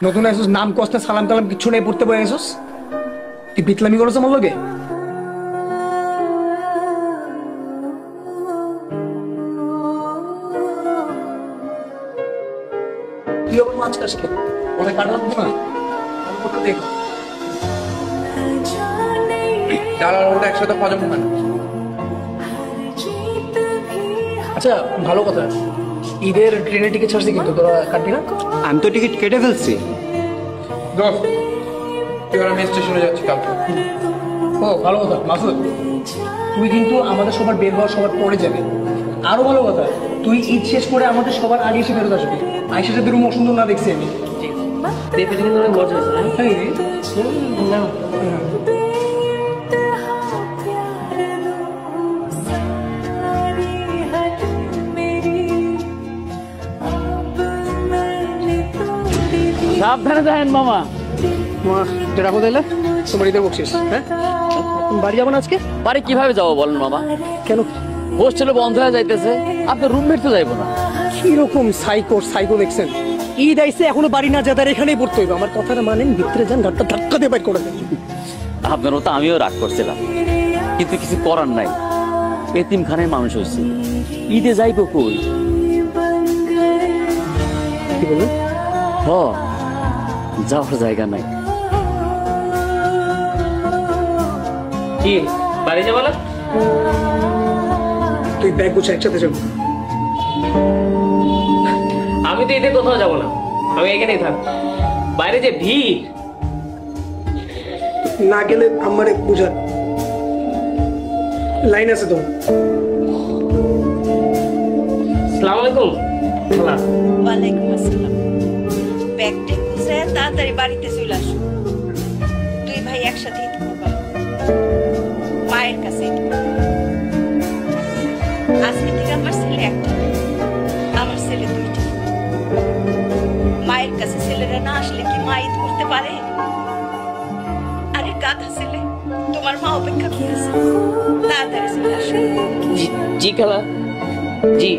নতুন আসছিস, নাম কষ্ট সালাম কালাম কিছু নেই, পড়তে বয়ে আসছিস। তুই পিতলামি করছ আমার লগে? তুই আবার মাছ কাজ খেয়ে ওরা কাটা লাগবো না, দেখো ওটা একসাথে হজম হয় না। আচ্ছা ভালো কথা, ঈদের ট্রেনের টিকিট ছাড়ছি কিন্তু তোরা কাটবি না? আমি তো টিকিট কেটে ফেলছি। আমি স্টেশনে যাচ্ছি কালকে। ও ভালো কথা মাসুদ, তুই কিন্তু আমাদের সবার বের হওয়ার সবার পরে যাবে। আরো ভালো কথা, তুই ঈদ শেষ করে আমাদের সবার আগে এসে ফেরত আসবি। আইসা সাথে রুম অসুন্দর না দেখছি আমি। কিন্তু অনেক মজা হয়েছে। সাবধানে যাবেন মামা। যেটা কোথায় তোমার ঈদের বকশিস। হ্যাঁ বাড়ি যাবো না আজকে? বাড়ি কিভাবে যাবো বলেন মামা? কেন? হোস্টেলে বন্ধ হয়ে যাইতেছে, আপনার রুমমেট তো যাইবো না। কিরকম সাইকো দেখছেন? ঈদ আইসে এখনো বাড়ি না যেতে, এখানেই পড়তে হইবে। আমার কথাটা মানেন, ভিতরে যান, ধাক্কা ধাক্কা দিয়ে বাইর করে দেন। আপনার তো আমিও রাগ করছিলাম, কিন্তু কিছু করার নাই। এতিমখানায় মানুষ হয়েছে, ঈদে যাইবো কই? কি বলবেন? হ, যাওয়ার জায়গা নাই। কি বাড়ি যাবো না? তুই ব্যাগ গুছা, একসাথে যাবো। আমি তো ঈদে কোথাও যাবো না, আমি এখানেই থাক। বাইরে যে ভিড়, না গেলে আমারে বুঝার লাইন আছে তো। আসসালামু আলাইকুম। ওয়ালাইকুম আসসালাম। ব্যাগটা গুছে তাড়াতাড়ি বাড়িতে চলে আসো। দুই ভাই একসাথে ঈদ করবা, মায়ের কাছে ঈদ করবা। আজকে থেকে আমার ছেলে একটা, আমার ছেলে দুইটা। মায়ের কাছে ছেলেরা না আসলে কি মা ঈদ করতে পারে? আরে গাধা ছেলে, তোমার মা অপেক্ষা করতেছে, তাড়াতাড়ি চলে আসো। জি খালা, জি।